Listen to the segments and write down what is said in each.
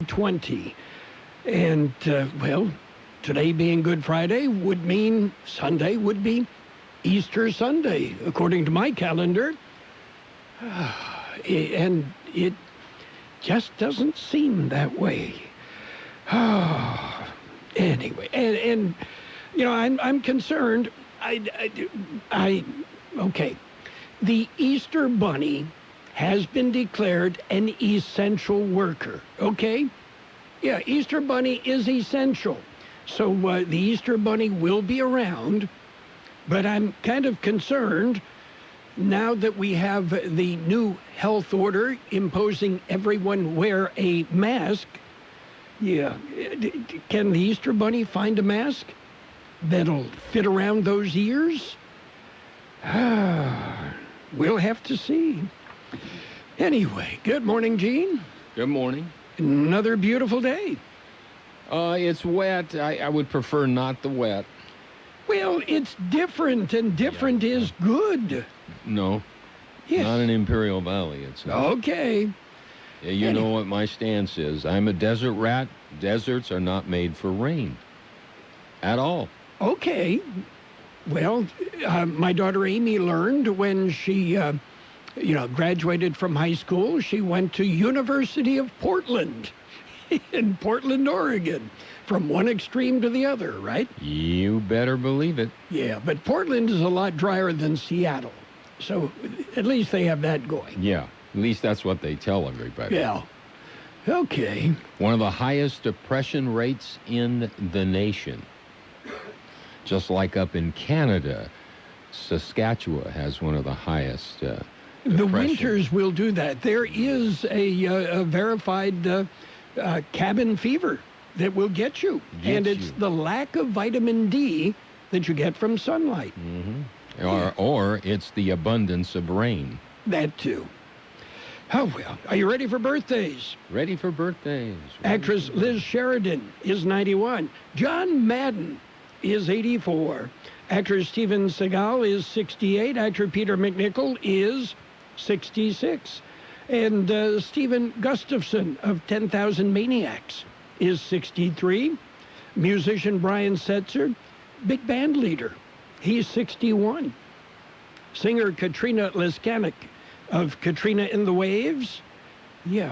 20. And, well, today being Good Friday would mean Sunday would be Easter Sunday, according to my calendar. And it just doesn't seem that way. Anyway, and you know, I'm concerned. Okay. The Easter Bunny has been declared an essential worker, okay? Yeah, Easter Bunny is essential. So the Easter Bunny will be around, but I'm kind of concerned now that we have the new health order imposing everyone wear a mask. Yeah, can the Easter Bunny find a mask that'll fit around those ears? We'll have to see. Anyway, good morning, Gene. Good morning. Another beautiful day. It's wet. I would prefer not the wet. Well, it's different, and different is good. No, Yes. not in Imperial Valley. It's not. Okay. Yeah, you know what my stance is. I'm a desert rat. Deserts are not made for rain at all. Okay. Well, my daughter Amy learned when she, graduated from high school. She went to University of Portland in Portland, Oregon, from one extreme to the other, right? You better believe it. Yeah, but Portland is a lot drier than Seattle. So at least they have that going. Yeah, at least that's what they tell everybody. Yeah. Okay. One of the highest depression rates in the nation. Just like up in Canada, Saskatchewan has one of the highest The depression. winters will do that. There is a verified cabin fever that will get you. And it's the lack of vitamin D that you get from sunlight. Mm-hmm. Or it's the abundance of rain. That too. Oh, well. Are you ready for birthdays? Ready for birthdays. Actress Liz Sheridan is 91. John Madden is 84. Actor Steven Seagal is 68. Actor Peter McNichol is 66. And Stephen Gustafson of 10,000 Maniacs is 63. Musician Brian Setzer, big band leader, he's 61. Singer Katrina Leskanik of Katrina and the Waves,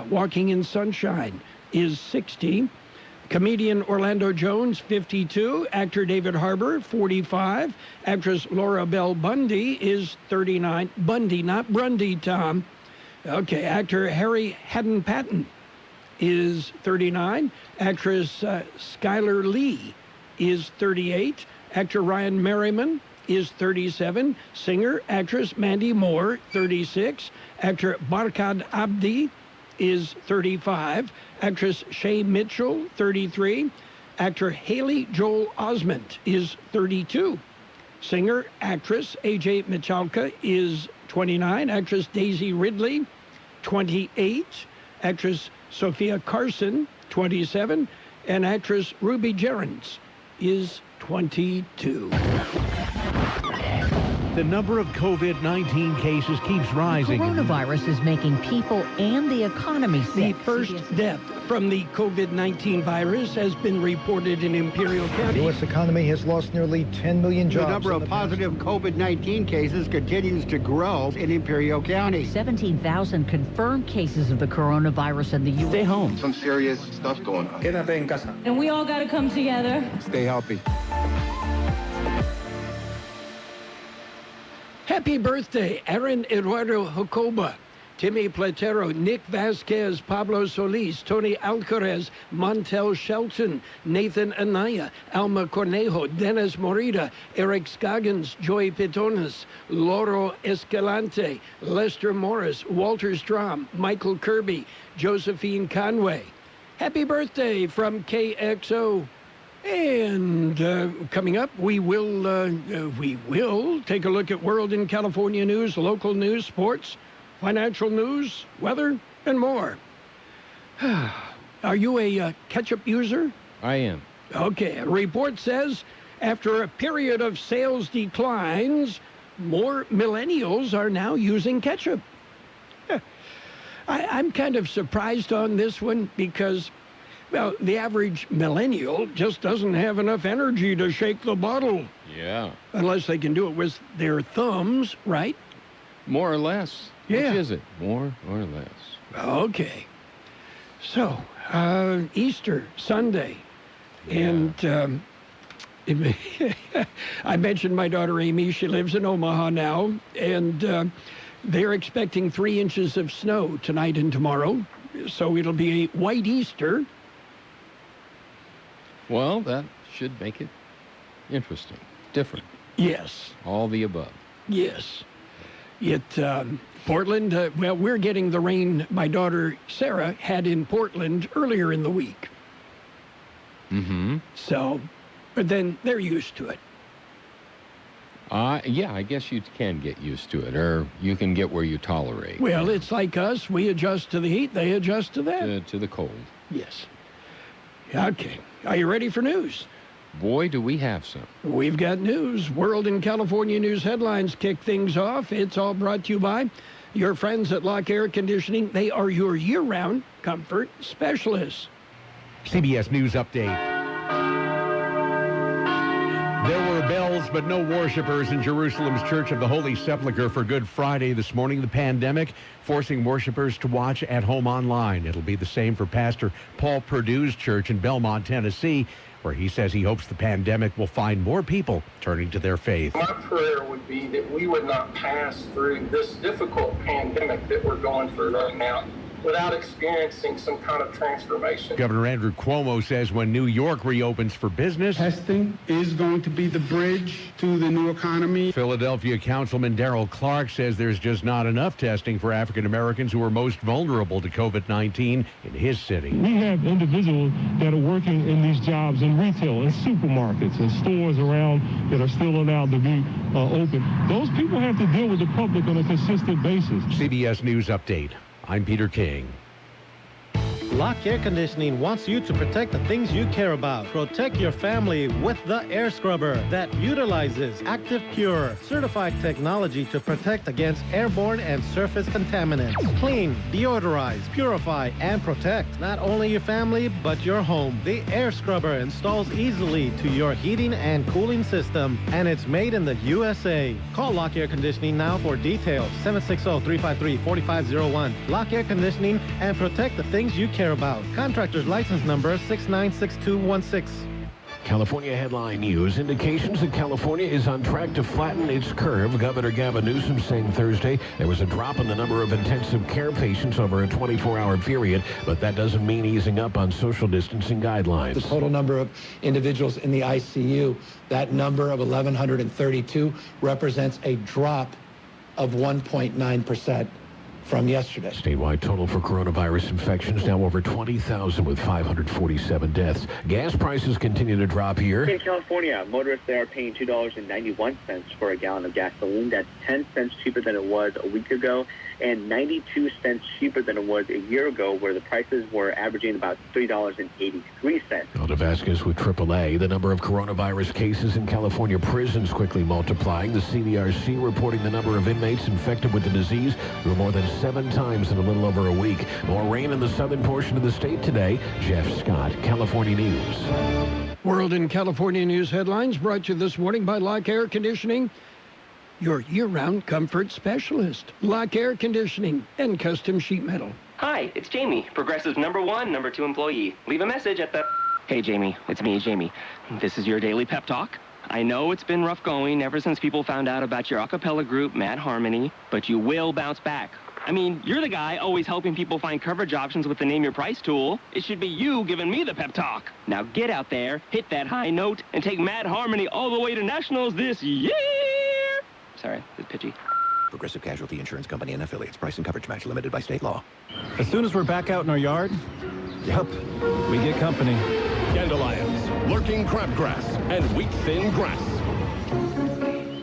Walking in Sunshine, is 60. Comedian Orlando Jones, 52. Actor David Harbour, 45. Actress Laura Bell Bundy is 39. Bundy, not Grundy, Tom. Okay, actor Harry Haddon Patton is 39. Actress Skylar Lee is 38. Actor Ryan Merriman is 37. Singer, actress Mandy Moore, 36. Actor Barkad Abdi is 35. Actress Shay Mitchell, 33. Actor Haley Joel Osment is 32. Singer, actress A.J. Michalka is 29. Actress Daisy Ridley, 28. Actress Sophia Carson, 27. And actress Ruby Gerrans is 22. The number of COVID-19 cases keeps rising. Coronavirus is making people and the economy sick. The first death from the COVID-19 virus has been reported in Imperial County. The U.S. economy has lost nearly 10 million jobs. The number of positive COVID-19 cases continues to grow in Imperial County. 17,000 confirmed cases of the coronavirus in the U.S. Stay home. Some serious stuff going on. Quédate en casa. And we all got to come together. Stay healthy. Happy birthday, Aaron Eduardo Jacoba, Timmy Platero, Nick Vasquez, Pablo Solis, Tony Alcaraz, Montel Shelton, Nathan Anaya, Alma Cornejo, Dennis Morita, Eric Scoggins, Joey Pitones, Loro Escalante, Lester Morris, Walter Strom, Michael Kirby, Josephine Conway. Happy birthday from KXO. And coming up, we will take a look at world and California news, local news, sports, financial news, weather, and more. Are you a ketchup user? I am. Okay. A report says after a period of sales declines, more millennials are now using ketchup. I'm kind of surprised on this one because Well, the average millennial just doesn't have enough energy to shake the bottle. Yeah. Unless they can do it with their thumbs, right? More or less. Yeah. Which is it? More or less? Okay. So, Easter Sunday. Yeah. And I mentioned my daughter Amy. She lives in Omaha now. And they're expecting 3 inches of snow tonight and tomorrow. So it'll be a white Easter. Well, that should make it interesting. Different. Yes. All the above. Yes. Portland, well, we're getting the rain my daughter Sarah had in Portland earlier in the week. Mm-hmm. So, but then they're used to it. Yeah, I guess you can get used to it, or you can get where you tolerate. Well, it's like us. We adjust to the heat. They adjust to that. To the cold. Yes. Okay. Are you ready for news? Boy, do we have some. We've got news. World and California news headlines kick things off. It's all brought to you by your friends at Lock Air Conditioning. They are your year-round comfort specialists. CBS News Update. There were bells, but no worshipers in Jerusalem's Church of the Holy Sepulchre for Good Friday this morning. The pandemic forcing worshipers to watch at home online. It'll be the same for Pastor Paul Perdue's church in Belmont, Tennessee, where he says he hopes the pandemic will find more people turning to their faith. My prayer would be that we would not pass through this difficult pandemic that we're going through right now without experiencing some kind of transformation. Governor Andrew Cuomo says when New York reopens for business, testing is going to be the bridge to the new economy. Philadelphia Councilman Darrell Clark says there's just not enough testing for African Americans who are most vulnerable to COVID-19 in his city. We have individuals that are working in these jobs in retail, in supermarkets, and stores around that are still allowed to be open. Those people have to deal with the public on a consistent basis. CBS News Update. I'm Peter King. Lock Air Conditioning wants you to protect the things you care about. Protect your family with the air scrubber that utilizes Active Pure, certified technology to protect against airborne and surface contaminants. Clean, deodorize, purify, and protect not only your family, but your home. The air scrubber installs easily to your heating and cooling system, and it's made in the USA. Call Lock Air Conditioning now for details. 760-353-4501. Lock Air Conditioning, and protect the things you care about. Contractor's license number 696216. California headline news. Indications that California is on track to flatten its curve. Governor Gavin Newsom saying Thursday there was a drop in the number of intensive care patients over a 24-hour period, but that doesn't mean easing up on social distancing guidelines. The total number of individuals in the ICU, that number of 1,132 represents a drop of 1.9%. from yesterday. Statewide total for coronavirus infections now over 20,000 with 547 deaths. Gas prices continue to drop here. In California, motorists there are paying $2.91 for a gallon of gasoline. That's 10 cents cheaper than it was a week ago and 92 cents cheaper than it was a year ago, where the prices were averaging about $3.83. Alda Vasquez with AAA. The number of coronavirus cases in California prisons quickly multiplying. The CDRC reporting the number of inmates infected with the disease grew more than 7 times in a little over a week. More rain in the southern portion of the state today. Jeff Scott, California News. World and California news headlines brought to you this morning by Lock Air Conditioning, your year-round comfort specialist. Lock Air Conditioning and Custom Sheet Metal. Hi, it's Jamie, Progressive's number 2 employee. Leave a message at the... Hey, Jamie, it's me, Jamie. This is your daily pep talk. I know it's been rough going ever since people found out about your a cappella group, Mad Harmony, but you will bounce back. I mean, you're the guy always helping people find coverage options with the Name Your Price tool. It should be you giving me the pep talk. Now get out there, hit that high note, and take Mad Harmony all the way to nationals this year. Sorry, it's pitchy. Progressive Casualty Insurance Company and affiliates. Price and coverage match limited by state law. As soon as we're back out in our yard, yep, we get company. Dandelions, lurking crabgrass, and wheat-thin grass.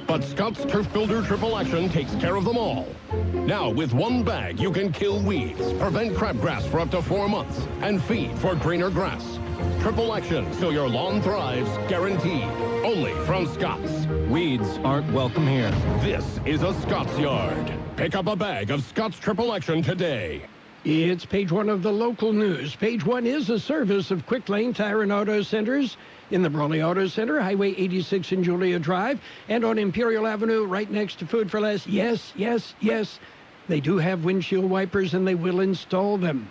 But Scott's Turf Builder Triple Action takes care of them all. Now, with one bag, you can kill weeds, prevent crabgrass for up to 4 months, and feed for greener grass. Triple Action, so your lawn thrives, guaranteed. Only from Scott's. Weeds aren't welcome here. This is a Scott's yard. Pick up a bag of Scott's Triple Action today. It's page one of the local news. Page one is a service of Quick Lane Tire and Auto Centers in the Brawley Auto Center, Highway 86 in Julia Drive, and on Imperial Avenue right next to Food for Less. Yes, yes, yes. They do have windshield wipers, and they will install them.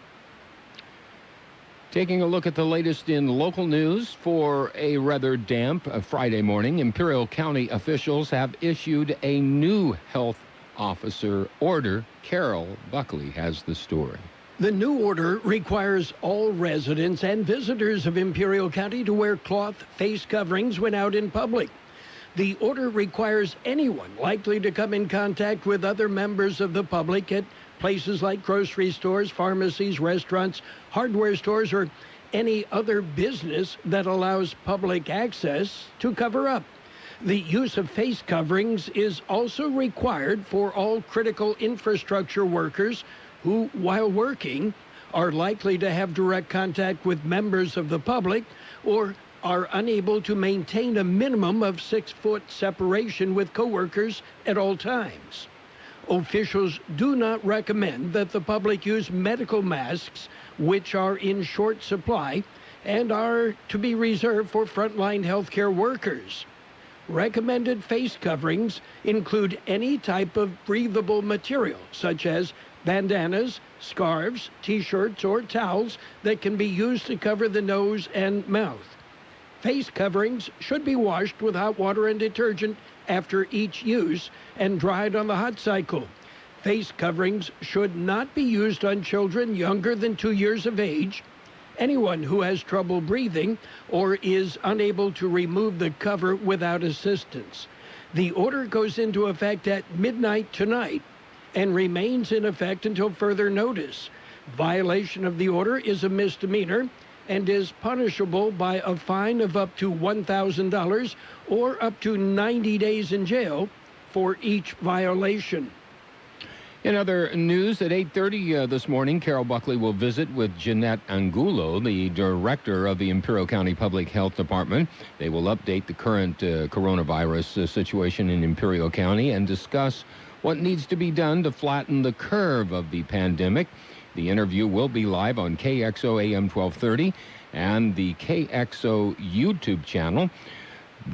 Taking a look at the latest in local news for a rather damp Friday morning, Imperial County officials have issued a new health officer order. Carroll Buckley has the story. The new order requires all residents and visitors of Imperial County to wear cloth face coverings when out in public. The order requires anyone likely to come in contact with other members of the public at places like grocery stores, pharmacies, restaurants, hardware stores, or any other business that allows public access to cover up. The use of face coverings is also required for all critical infrastructure workers who, while working, are likely to have direct contact with members of the public or are unable to maintain a minimum of 6-foot separation with coworkers at all times. Officials do not recommend that the public use medical masks, which are in short supply and are to be reserved for frontline healthcare workers. Recommended face coverings include any type of breathable material, such as bandanas, scarves, T-shirts, or towels that can be used to cover the nose and mouth. Face coverings should be washed with hot water and detergent after each use and dried on the hot cycle. Face coverings should not be used on children younger than 2 years of age, anyone who has trouble breathing, or is unable to remove the cover without assistance. The order goes into effect at midnight tonight and remains in effect until further notice. Violation of the order is a misdemeanor and is punishable by a fine of up to $1,000 or up to 90 days in jail for each violation. In other news, at 8:30 this morning, Carroll Buckley will visit with Jeanette Angulo, the director of the Imperial County Public Health Department. They will update the current coronavirus situation in Imperial County and discuss what needs to be done to flatten the curve of the pandemic. The interview will be live on Kxo AM 1230 and the Kxo YouTube channel,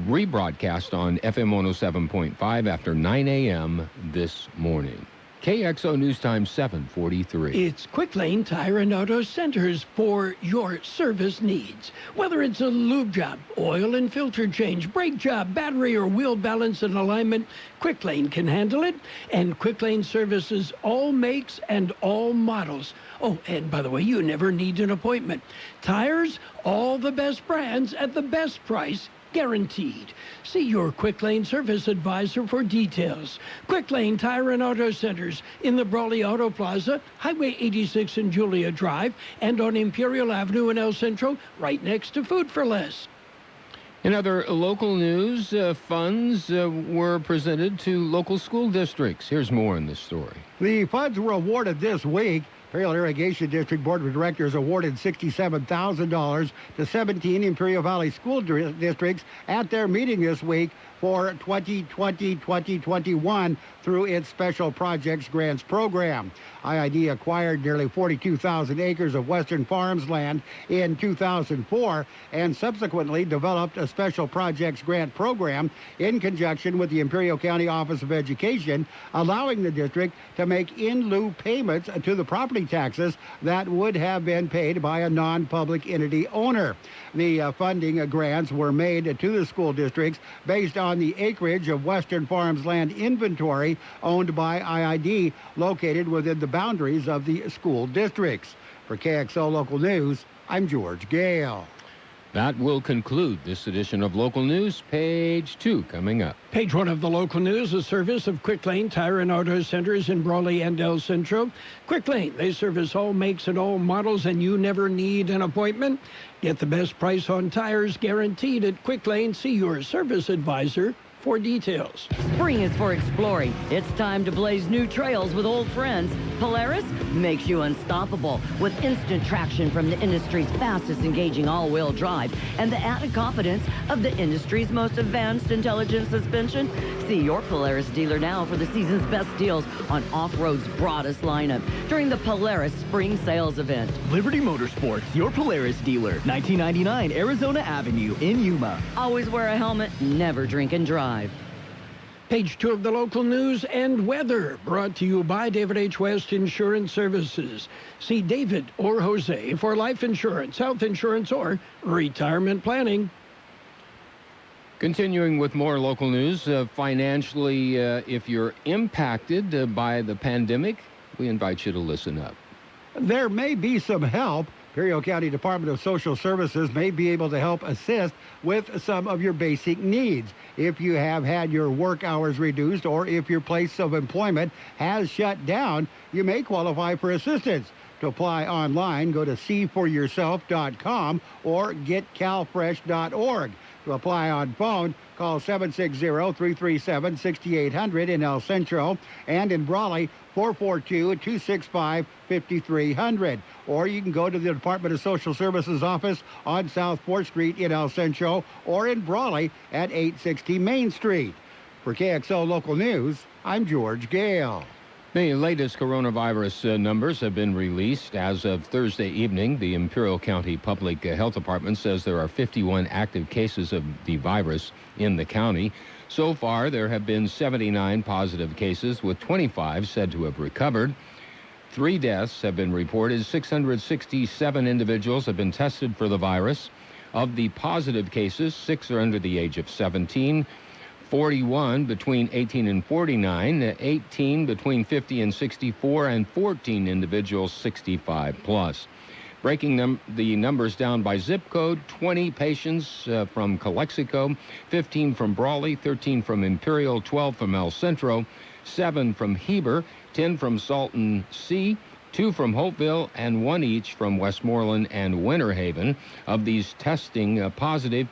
rebroadcast on FM 107.5 after 9 a.m. this morning. KXO News Time 7:43. It's Quick Lane Tire and Auto Centers for your service needs. Whether it's a lube job, oil and filter change, brake job, battery or wheel balance and alignment, Quick Lane can handle it. And Quick Lane services all makes and all models. Oh, and by the way, you never need an appointment. Tires, all the best brands at the best price, guaranteed. See your Quick Lane service advisor for details. Quick Lane Tire and Auto Centers in the Brawley Auto Plaza, Highway 86 in Julia Drive, and on Imperial Avenue in El Centro, right next to Food for Less. In other local news, funds were presented to local school districts. Here's more in this story. The funds were awarded this week. Imperial Irrigation District Board of Directors awarded $67,000 to 17 Imperial Valley school districts at their meeting this week for 2020-2021 through its Special Projects Grants Program. IID acquired nearly 42,000 acres of Western Farms land in 2004 and subsequently developed a Special Projects Grant Program in conjunction with the Imperial County Office of Education, allowing the district to make in lieu payments to the property taxes that would have been paid by a non-public entity owner. The funding grants were made to the school districts based on the acreage of Western Farms land inventory owned by IID located within the boundaries of the school districts. For KXO Local News, I'm George Gale. That will conclude this edition of Local News. Page 2 coming up. Page 1 of the local news, a service of Quick Lane Tire and Auto Centers in Brawley and El Centro. Quick Lane, they service all makes and all models, and you never need an appointment. Get the best price on tires guaranteed at Quick Lane. See your service advisor for details. Spring is for exploring. It's time to blaze new trails with old friends. Polaris makes you unstoppable with instant traction from the industry's fastest engaging all-wheel drive and the added confidence of the industry's most advanced intelligent suspension. See your Polaris dealer now for the season's best deals on off-road's broadest lineup during the Polaris Spring Sales Event. Liberty Motorsports, your Polaris dealer, 1999 Arizona Avenue in Yuma. Always wear a helmet, never drink and drive. Page 2 of the local news and weather, brought to you by David H. West Insurance Services. See David or Jose for life insurance, health insurance, or retirement planning. Continuing with more local news, financially, if you're impacted by the pandemic, we invite you to listen up. There may be some help. Imperial County Department of Social Services may be able to help assist with some of your basic needs. If you have had your work hours reduced or if your place of employment has shut down, you may qualify for assistance. To apply online, go to seeforyourself.com or getcalfresh.org. To apply on phone, call 760-337-6800 in El Centro and in Brawley, 442-265-5300. Or you can go to the Department of Social Services office on South 4th Street in El Centro or in Brawley at 860 Main Street. For KXO Local News, I'm George Gale. The latest coronavirus numbers have been released. As of Thursday evening, the Imperial County Public Health Department says there are 51 active cases of the virus in the county. So far, there have been 79 positive cases, with 25 said to have recovered. 3 deaths have been reported. 667 individuals have been tested for the virus. Of the positive cases, 6 are under the age of 17. 41 between 18 and 49, 18 between 50 and 64, and 14 individuals 65 plus. Breaking the numbers down by zip code, 20 patients from Calexico, 15 from Brawley, 13 from Imperial, 12 from El Centro, 7 from Heber, 10 from Salton Sea, 2 from Hopeville, and 1 each from Westmoreland and Winter Haven. Of these testing positive,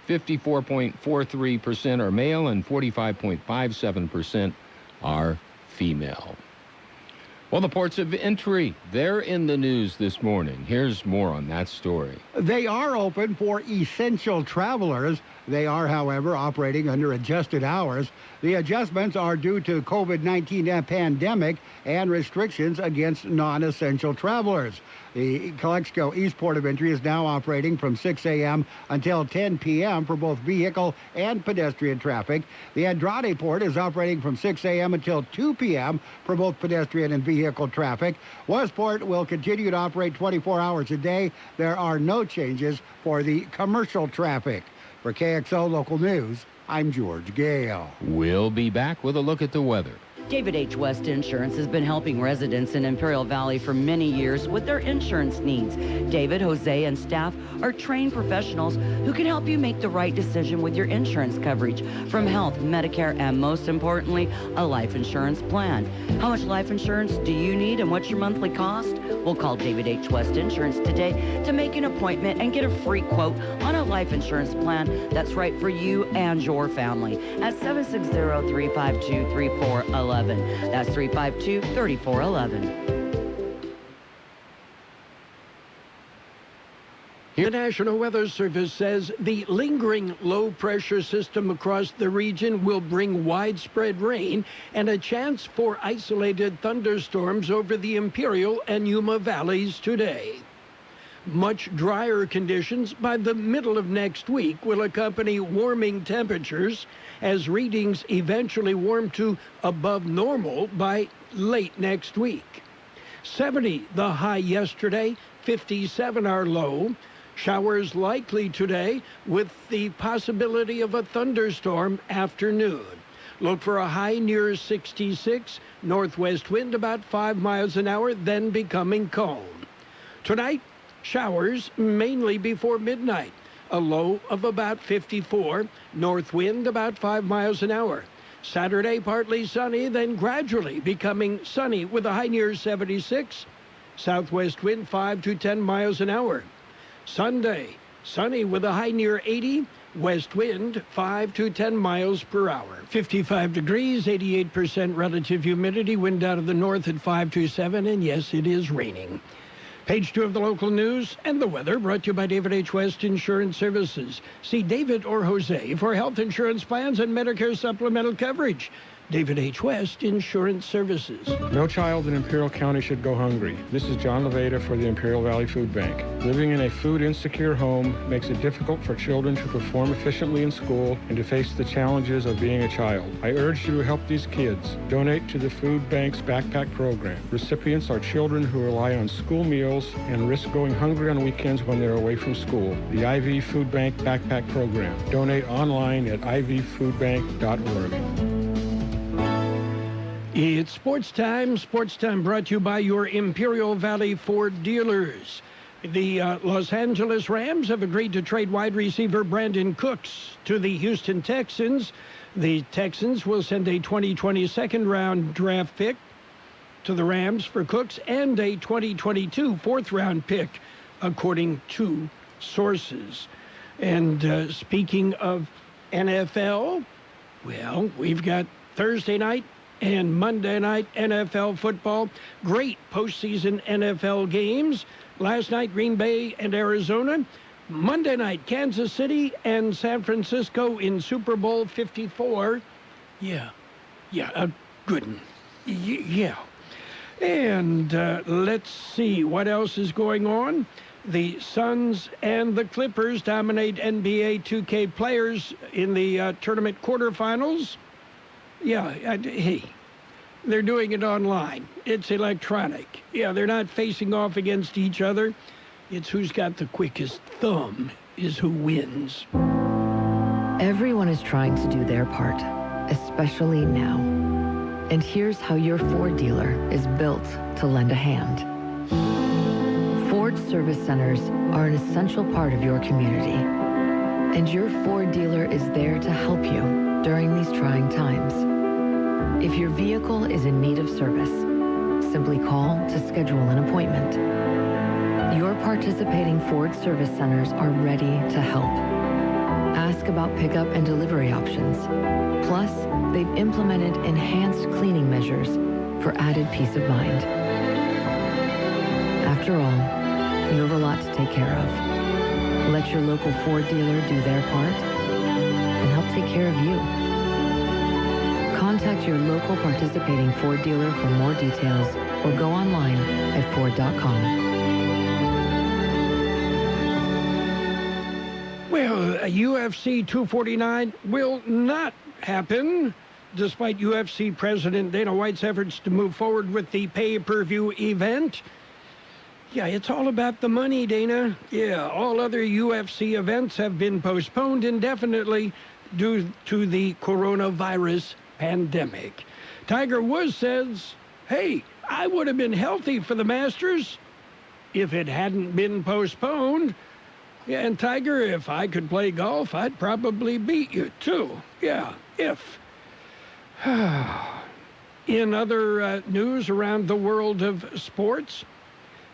54.43% are male and 45.57% are female. Well, the ports of entry, they're in the news this morning. Here's more on that story. They are open for essential travelers. They are, however, operating under adjusted hours. The adjustments are due to COVID-19 pandemic and restrictions against non-essential travelers. The Calexico East Port of Entry is now operating from 6 a.m. until 10 p.m. for both vehicle and pedestrian traffic. The Andrade Port is operating from 6 a.m. until 2 p.m. for both pedestrian and vehicle traffic. Westport will continue to operate 24 hours a day. There are no changes for the commercial traffic. For KXO Local News, I'm George Gale. We'll be back with a look at the weather. David H. West Insurance has been helping residents in Imperial Valley for many years with their insurance needs. David, Jose, and staff are trained professionals who can help you make the right decision with your insurance coverage, from health, Medicare, and most importantly, a life insurance plan. How much life insurance do you need and what's your monthly cost? We'll call David H. West Insurance today to make an appointment and get a free quote on a life insurance plan that's right for you and your family at 760-352-3411. That's 352-3411. The National Weather Service says the lingering low-pressure system across the region will bring widespread rain and a chance for isolated thunderstorms over the Imperial and Yuma valleys today. Much drier conditions by the middle of next week will accompany warming temperatures as readings eventually warm to above normal by late next week. 70 the high yesterday, 57 our low. Showers likely today with the possibility of a thunderstorm afternoon. Look for a high near 66, northwest wind about 5 miles an hour, then becoming calm. Tonight, showers mainly before midnight. A low of about 54, north wind about 5 miles an hour. Saturday, partly sunny, then gradually becoming sunny with a high near 76, southwest wind 5 to 10 miles an hour. Sunday, sunny with a high near 80, West wind 5 to 10 miles per hour. 55 degrees, 88% relative humidity, wind out of the north at 5 to 7, and yes, it is raining. Page 2 of the local news and the weather brought to you by David H. West Insurance Services. See David or Jose for health insurance plans and Medicare supplemental coverage. David H. West Insurance Services. No child in Imperial County should go hungry. This is John Levada for the Imperial Valley Food Bank. Living in a food-insecure home makes it difficult for children to perform efficiently in school and to face the challenges of being a child. I urge you to help these kids. Donate to the Food Bank's Backpack Program. Recipients are children who rely on school meals and risk going hungry on weekends when they're away from school. The IV Food Bank Backpack Program. Donate online at ivfoodbank.org. It's sports time. Sports time brought to you by your Imperial Valley Ford dealers. The Los Angeles Rams have agreed to trade wide receiver Brandon Cooks to the Houston Texans. The Texans will send a 2020 second-round draft pick to the Rams for Cooks and a 2022 fourth-round pick, according to sources. And speaking of NFL, well, we've got Thursday night and Monday night NFL football. Great postseason NFL games. Last night, Green Bay and Arizona. Monday night, Kansas City and San Francisco in Super Bowl 54. Yeah, a good one. Yeah. And let's see what else is going on. The Suns and the Clippers dominate NBA 2K players in the tournament quarterfinals. Yeah, hey, they're doing it online. It's electronic. Yeah, they're not facing off against each other. It's who's got the quickest thumb is who wins. Everyone is trying to do their part, especially now. And here's how your Ford dealer is built to lend a hand. Ford service centers are an essential part of your community. And your Ford dealer is there to help you during these trying times. If your vehicle is in need of service, simply call to schedule an appointment. Your participating Ford service centers are ready to help. Ask about pickup and delivery options. Plus, they've implemented enhanced cleaning measures for added peace of mind. After all, you have a lot to take care of. Let your local Ford dealer do their part and help take care of you. Contact your local participating Ford dealer for more details or go online at Ford.com. Well, UFC 249 will not happen, despite UFC President Dana White's efforts to move forward with the pay-per-view event. Yeah, it's all about the money, Dana. Yeah, all other UFC events have been postponed indefinitely due to the coronavirus pandemic. Tiger Woods says, hey, I would have been healthy for the Masters if it hadn't been postponed. Yeah, and Tiger, if I could play golf, I'd probably beat you too. Yeah, if. In other news around the world of sports,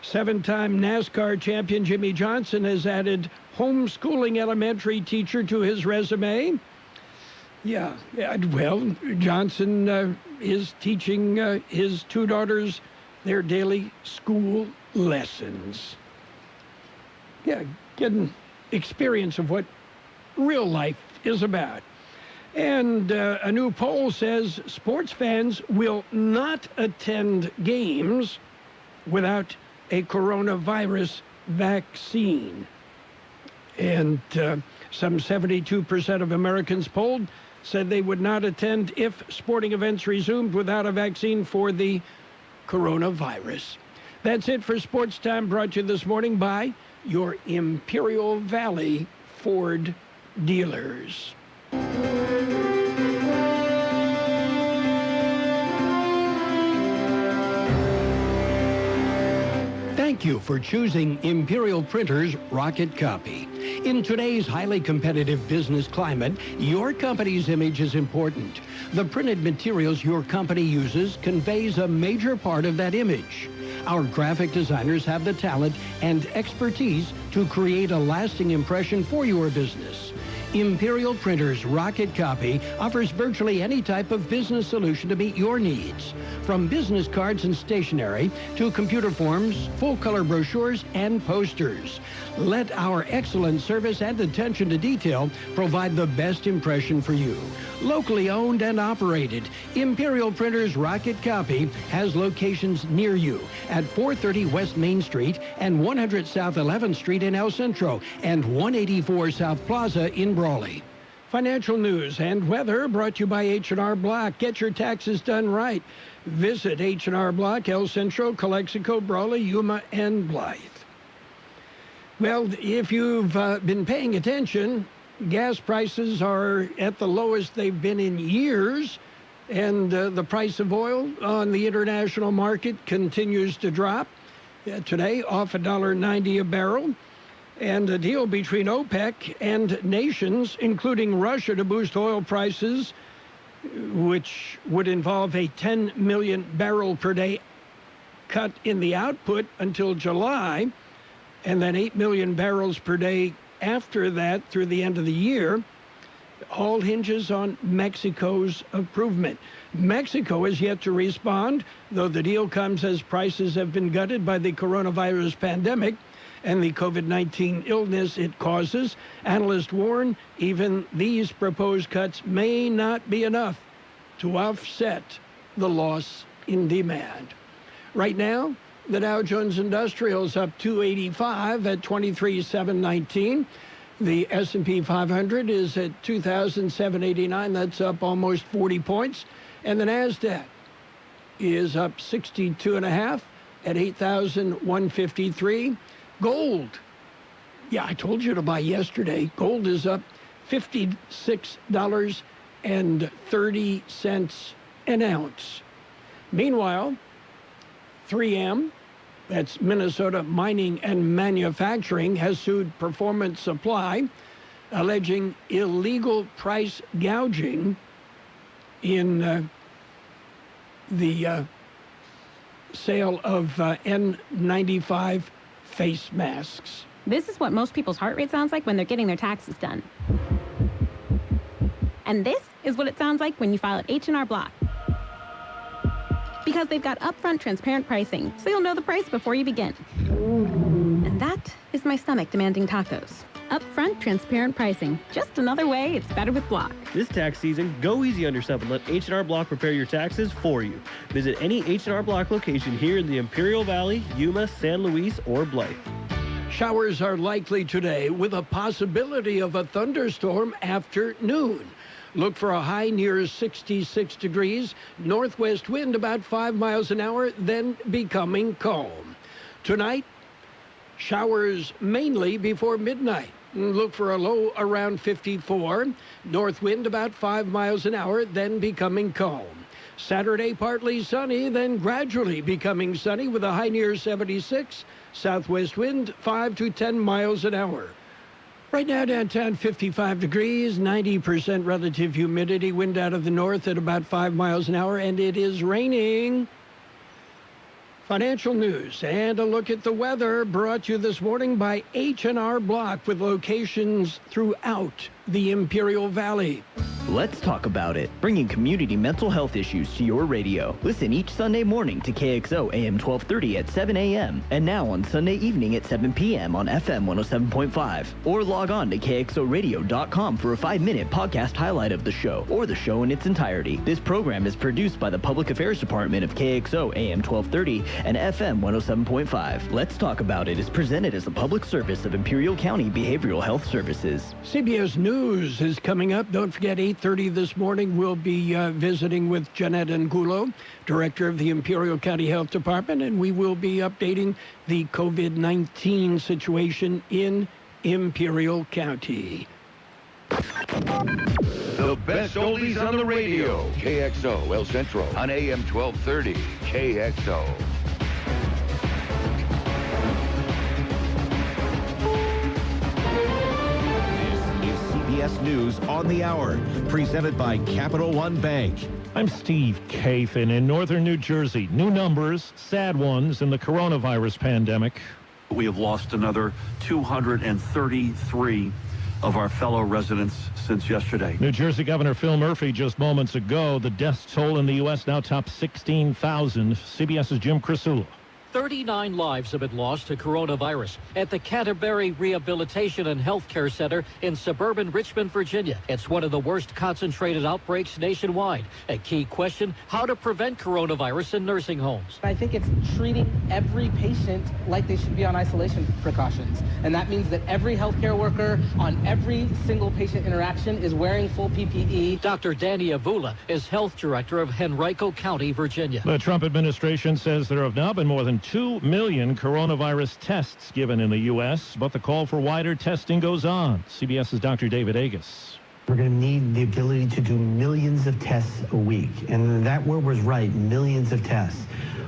7-time NASCAR champion Jimmy Johnson has added homeschooling elementary teacher to his resume. Yeah, well, Johnson is teaching his two daughters their daily school lessons. Yeah, getting experience of what real life is about. And a new poll says sports fans will not attend games without a coronavirus vaccine. And some 72% of Americans polled said they would not attend if sporting events resumed without a vaccine for the coronavirus. That's it for Sports Time, brought to you this morning by your Imperial Valley Ford dealers. Thank you for choosing Imperial Printer's Rocket Copy. In today's highly competitive business climate, your company's image is important. The printed materials your company uses conveys a major part of that image. Our graphic designers have the talent and expertise to create a lasting impression for your business. Imperial Printers Rocket Copy offers virtually any type of business solution to meet your needs. From business cards and stationery to computer forms, full-color brochures, and posters. Let our excellent service and attention to detail provide the best impression for you. Locally owned and operated, Imperial Printers Rocket Copy has locations near you at 430 West Main Street and 100 South 11th Street in El Centro and 184 South Plaza in Brawley. Financial news and weather brought to you by H&R Block. Get your taxes done right. Visit H&R Block, El Centro, Calexico, Brawley, Yuma, and Blythe. Well, if you've been paying attention, gas prices are at the lowest they've been in years, and the price of oil on the international market continues to drop. Today, off $1.90 a barrel. And a deal between OPEC and nations, including Russia, to boost oil prices, which would involve a 10 million barrel per day cut in the output until July, and then 8 million barrels per day after that through the end of the year, all hinges on Mexico's improvement. Mexico is yet to respond, though the deal comes as prices have been gutted by the coronavirus pandemic and the COVID-19 illness it causes. Analysts warn even these proposed cuts may not be enough to offset the loss in demand. Right now, the Dow Jones Industrial is up 285 at 23,719. The S&P 500 is at 2,789. That's up almost 40 points. And the NASDAQ is up 62.5 at 8,153. Gold. Yeah, I told you to buy yesterday. Gold is up $56.30 an ounce. Meanwhile, 3M, that's Minnesota Mining and Manufacturing, has sued Performance Supply, alleging illegal price gouging in the sale of N95 face masks. This is what most people's heart rate sounds like when they're getting their taxes done. And this is what it sounds like when you file at H&R Block. Because they've got upfront transparent pricing, so you'll know the price before you begin. And that is my stomach demanding tacos. Upfront transparent pricing. Just another way it's better with Block. This tax season, go easy on yourself and let H&R Block prepare your taxes for you. Visit any H&R Block location here in the Imperial Valley, Yuma, San Luis, or Blythe. Showers are likely today with a possibility of a thunderstorm after noon. Look for a high near 66 degrees, northwest wind about 5 miles an hour, then becoming calm. Tonight, showers mainly before midnight. Look for a low around 54, north wind about 5 miles an hour, then becoming calm. Saturday, partly sunny, then gradually becoming sunny with a high near 76, southwest wind 5 to 10 miles an hour. Right now, downtown, 55 degrees, 90% relative humidity, wind out of the north at about 5 miles an hour, and it is raining. Financial news and a look at the weather brought to you this morning by H&R Block with locations throughout the Imperial Valley. Let's talk about it, bringing community mental health issues to your radio. Listen each Sunday morning to Kxo AM 1230 at 7 a.m. and now on Sunday evening at 7 p.m. on FM 107.5. Or log on to kxoradio.com for a 5-minute podcast highlight of the show or the show in its entirety. This program is produced by the Public Affairs Department of Kxo AM 1230 and FM 107.5. Let's Talk About It is presented as a public service of Imperial County Behavioral Health Services. CBS News is coming up. Don't forget, 8:30 this morning, we'll be visiting with Jeanette Angulo, Director of the Imperial County Health Department, and we will be updating the COVID-19 situation in Imperial County. The best oldies on the radio. KXO El Centro on AM 1230. KXO. CBS News on the Hour, presented by Capital One Bank. I'm Steve Kathan in northern New Jersey. New numbers, sad ones, in the coronavirus pandemic. We have lost another 233 of our fellow residents since yesterday. New Jersey Governor Phil Murphy just moments ago. The death toll in the U.S. now tops 16,000. CBS's Jim Crisula. 39 lives have been lost to coronavirus at the Canterbury Rehabilitation and Healthcare Center in suburban Richmond, Virginia. It's one of the worst concentrated outbreaks nationwide. A key question, how to prevent coronavirus in nursing homes. I think it's treating every patient like they should be on isolation precautions. And that means that every healthcare worker on every single patient interaction is wearing full PPE. Dr. Danny Avula is health director of Henrico County, Virginia. The Trump administration says there have now been more than 2 million coronavirus tests given in the U.S., but the call for wider testing goes on. CBS's Dr. David Agus. We're going to need the ability to do millions of tests a week. And that word was right, millions of tests.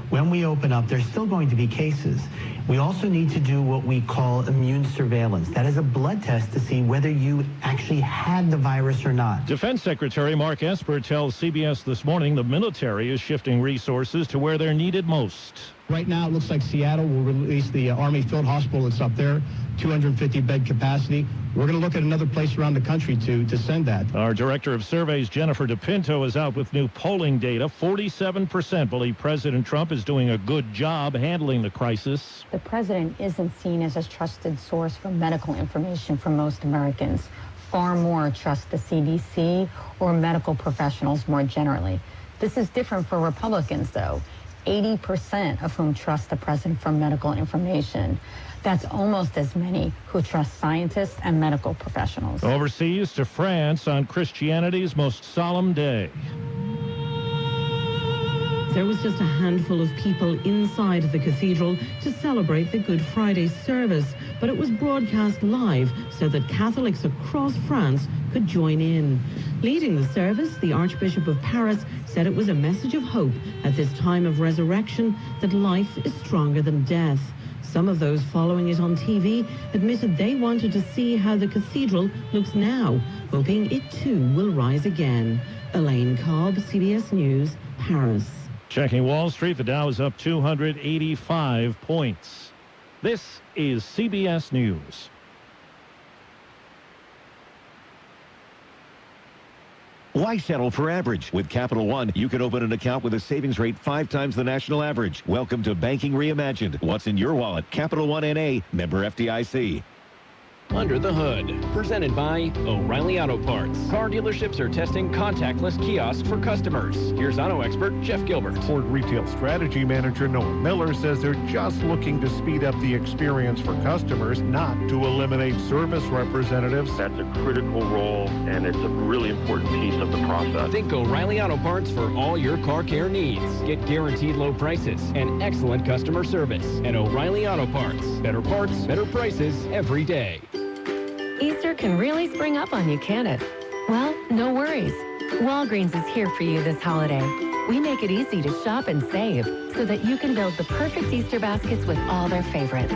When we open up, there's still going to be cases. We also need to do what we call immune surveillance. That is a blood test to see whether you actually had the virus or not. Defense Secretary Mark Esper tells CBS this morning the military is shifting resources to where they're needed most. Right now, it looks like Seattle will release the Army Field Hospital that's up there, 250-bed capacity. We're going to look at another place around the country to send that. Our Director of Surveys, Jennifer DePinto, is out with new polling data. 47% believe President Trump is doing a good job handling the crisis. The president isn't seen as a trusted source for medical information for most Americans. Far more trust the CDC or medical professionals more generally. This is different for Republicans, though. 80% of whom trust the president for medical information. That's almost as many who trust scientists and medical professionals. Overseas to France on Christianity's most solemn day. There was just a handful of people inside the cathedral to celebrate the Good Friday service, but it was broadcast live so that Catholics across France could join in. Leading the service, the Archbishop of Paris said it was a message of hope at this time of resurrection that life is stronger than death. Some of those following it on TV admitted they wanted to see how the cathedral looks now, hoping it too will rise again. Elaine Cobb, CBS News, Paris. Checking Wall Street, the Dow is up 285 points. This is CBS News. Why settle for average? With Capital One, you can open an account with a savings rate 5 times the national average. Welcome to Banking Reimagined. What's in your wallet? Capital One N.A., member FDIC. Under the Hood, presented by O'Reilly Auto Parts. Car dealerships are testing contactless kiosks for customers. Here's auto expert Jeff Gilbert. Ford Retail Strategy Manager Noah Miller says they're just looking to speed up the experience for customers, not to eliminate service representatives. That's a critical role, and it's a really important piece of the process. Think O'Reilly Auto Parts for all your car care needs. Get guaranteed low prices and excellent customer service at O'Reilly Auto Parts. Better parts, better prices every day. Easter can really spring up on you, can't it? Well, no worries. Walgreens is here for you this holiday. We make it easy to shop and save so that you can build the perfect Easter baskets with all their favorites.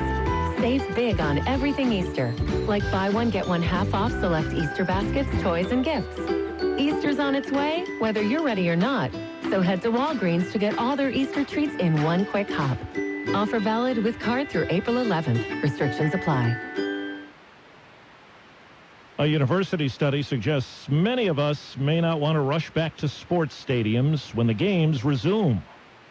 Save big on everything Easter, like buy one, get one half off select Easter baskets, toys, and gifts. Easter's on its way, whether you're ready or not. So head to Walgreens to get all their Easter treats in one quick hop. Offer valid with card through April 11th. Restrictions apply. A university study suggests many of us may not want to rush back to sports stadiums when the games resume.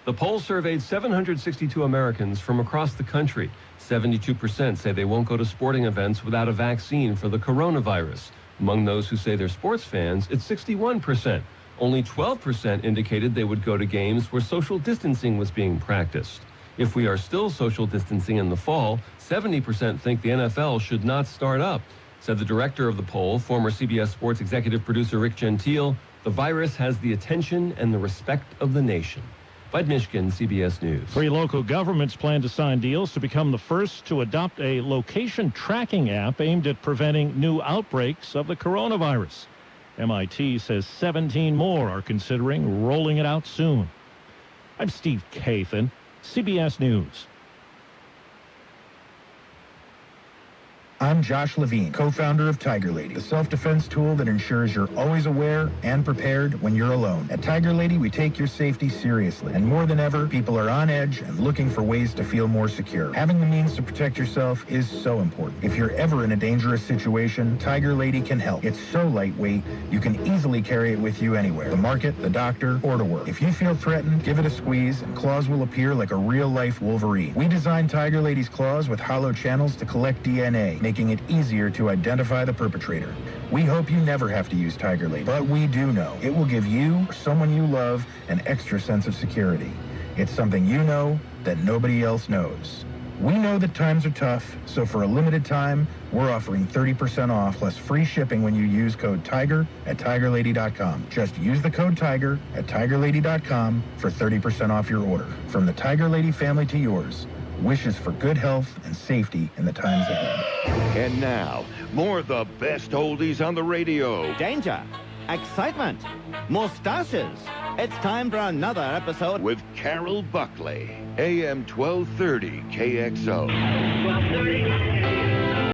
The poll surveyed 762 Americans from across the country. 72% say they won't go to sporting events without a vaccine for the coronavirus. Among those who say they're sports fans, it's 61%. Only 12% indicated they would go to games where social distancing was being practiced. If we are still social distancing in the fall, 70% think the NFL should not start up. Said the director of the poll, former CBS Sports executive producer Rick Gentile, the virus has the attention and the respect of the nation. Bud Mishkin, CBS News. 3 local governments plan to sign deals to become the first to adopt a location tracking app aimed at preventing new outbreaks of the coronavirus. MIT says 17 more are considering rolling it out soon. I'm Steve Kathan, CBS News. I'm Josh Levine, co-founder of Tiger Lady, the self-defense tool that ensures you're always aware and prepared when you're alone. At Tiger Lady, we take your safety seriously, and more than ever, people are on edge and looking for ways to feel more secure. Having the means to protect yourself is so important. If you're ever in a dangerous situation, Tiger Lady can help. It's so lightweight, you can easily carry it with you anywhere, the market, the doctor, or to work. If you feel threatened, give it a squeeze, and claws will appear like a real-life Wolverine. We designed Tiger Lady's claws with hollow channels to collect DNA, making it easier to identify the perpetrator. We hope you never have to use Tiger Lady, but we do know it will give you or someone you love an extra sense of security. It's something you know that nobody else knows. We know that times are tough, so for a limited time, we're offering 30% off plus free shipping when you use code TIGER at TigerLady.com. Just use the code TIGER at TigerLady.com for 30% off your order. From the Tiger Lady family to yours, wishes for good health and safety in the times ahead. And now, more of the best oldies on the radio. Danger, excitement, mustaches. It's time for another episode with Carroll Buckley, AM 1230 KXO. 1230.